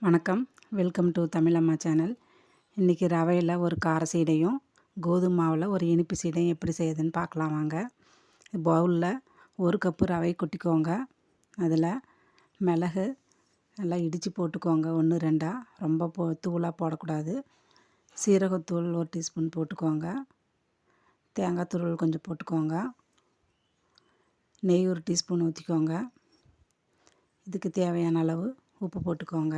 வணக்கம். Welcome to Tamilamma channel. இன்றைக்கி ரவையில் ஒரு கார சீடையும் கோதுமை மாவில் ஒரு இனிப்பு சீடையும் எப்படி செய்யுதுன்னு பார்க்கலாம் வாங்க. பவுலில் 1 கப்பு ரவை கொட்டிக்கோங்க. அதில் மிளகு நல்லா இடித்து போட்டுக்கோங்க 1 2 ரொம்ப தூளாக போடக்கூடாது. சீரகத்தூள் 1 டீஸ்பூன் போட்டுக்கோங்க. தேங்காய் துருவல் கொஞ்சம் போட்டுக்கோங்க. நெய் 1 டீஸ்பூன் ஊற்றிக்கோங்க. இதுக்கு தேவையான அளவு உப்பு போட்டுக்கோங்க.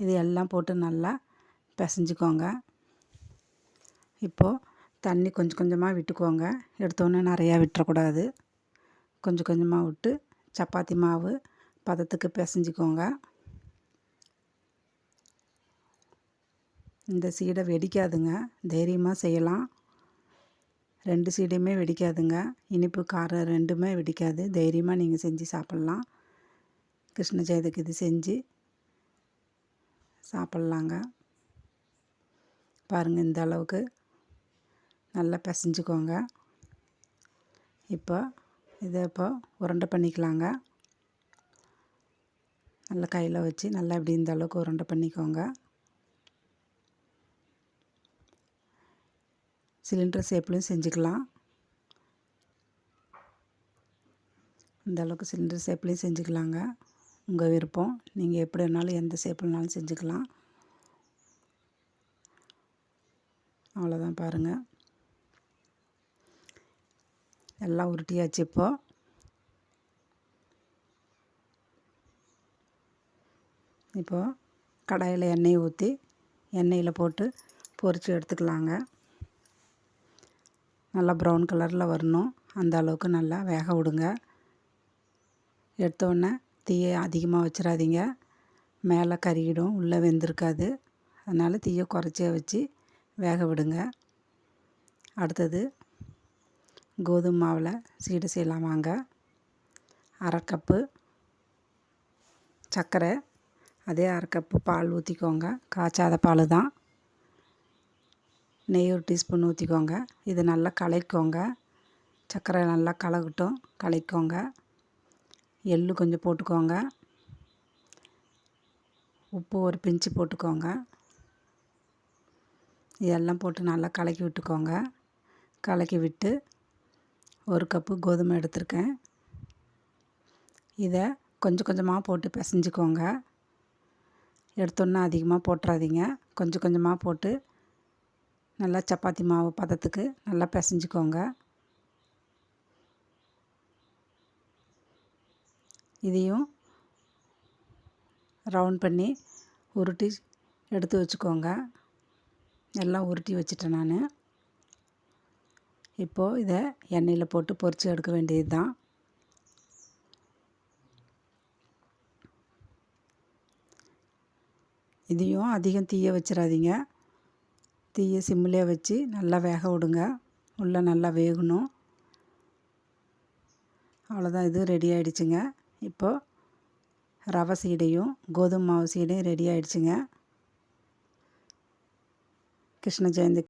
இது எல்லாம் போட்டு நல்லா பிசைஞ்சுக்கோங்க. இப்போது தண்ணி கொஞ்சம் கொஞ்சமாக விட்டுக்கோங்க. எடுத்தோன்னே நிறையா விட்டுறக்கூடாது. கொஞ்சம் கொஞ்சமாக விட்டு சப்பாத்தி மாவு பதத்துக்கு பிசைஞ்சிக்கோங்க. இந்த சீடை வெடிக்காதுங்க, தைரியமாக செய்யலாம். 2 சீடையுமே வெடிக்காதுங்க. இனிப்பு காரம் 2மே வெடிக்காது. தைரியமாக நீங்கள் செஞ்சு சாப்பிட்லாம். கிருஷ்ண ஜெயந்திக்கு இது செஞ்சு சாப்பிட்லாங்க. பாருங்கள், இந்த அளவுக்கு நல்லா பிசைஞ்சுக்கோங்க. இப்போ உருண்டை பண்ணிக்கலாங்க. நல்லா கையில் வச்சு நல்லா இப்படி இந்த அளவுக்கு உருண்டை பண்ணிக்கோங்க. சிலிண்டர் ஷேப்லையும் செஞ்சுக்கலாம். இந்த அளவுக்கு சிலிண்டர் ஷேப்லையும் செஞ்சுக்கலாங்க. உங்கள் விருப்பம். நீங்கள் எப்படி வேணாலும் எந்த ஷேப்லனாலும் செஞ்சுக்கலாம். அவ்வளோதான் பாருங்கள், எல்லாம் உருட்டியாச்சு. இப்போது கடாயில் எண்ணெய் ஊற்றி எண்ணெயில் போட்டு பொரித்து எடுத்துக்கலாங்க. நல்லா ப்ரௌன் கலரில் வரணும். அந்த அளவுக்கு நல்லா வேக விடுங்க. எடுத்தோடனே தீயை அதிகமாக வச்சிடாதீங்க, மேலே கருகிடும், உள்ளே வெந்திருக்காது. அதனால் தீயை குறைச்சே வச்சு வேக விடுங்க. அடுத்தது கோதுமை மாவில் சீடை செய்யலாம் வாங்க. 1/2 கப்பு சர்க்கரை, அதே 1/2 கப்பு பால் ஊற்றிக்கோங்க. காய்ச்சாத பால் தான். நெய் 1 டீஸ்பூன் ஊற்றிக்கோங்க. இது நல்லா கலக்கிக்கோங்க. சர்க்கரை நல்லா கலக்கட்டும், கலக்கிக்கோங்க. எள்ளு கொஞ்சம் போட்டுக்கோங்க. உப்பு 1 பிஞ்சு போட்டுக்கோங்க. இதெல்லாம் போட்டு நல்லா கலக்கி விட்டுக்கோங்க. கலக்கி விட்டு 1 கப்பு கோதுமை எடுத்திருக்கேன். இதை கொஞ்சம் கொஞ்சமாக போட்டு பிசைஞ்சிக்கோங்க. எடுத்தோன்னே அதிகமாக போட்டுறாதீங்க. கொஞ்சம் கொஞ்சமாக போட்டு நல்லா சப்பாத்தி மாவு பதத்துக்கு நல்லா பிசைஞ்சிக்கோங்க. இதையும் ரவுண்ட் பண்ணி உருட்டி எடுத்து வச்சுக்கோங்க. எல்லாம் உருட்டி வச்சுட்டேன் நான். இப்போது இதை எண்ணெயில் போட்டு பொரித்து எடுக்க வேண்டியது தான். இதையும் அதிகம் தீயை வச்சிடாதீங்க. தீயை சிம்மிலே வச்சு நல்லா வேக விடுங்க. உள்ளே நல்லா வேகணும். அவ்வளோதான், இது ரெடி ஆகிடுச்சுங்க. இப்போது ரவை சீடையும் கோதுமை மாவு சீடையும் ரெடி ஆகிடுச்சுங்க. கிருஷ்ண ஜெயந்தி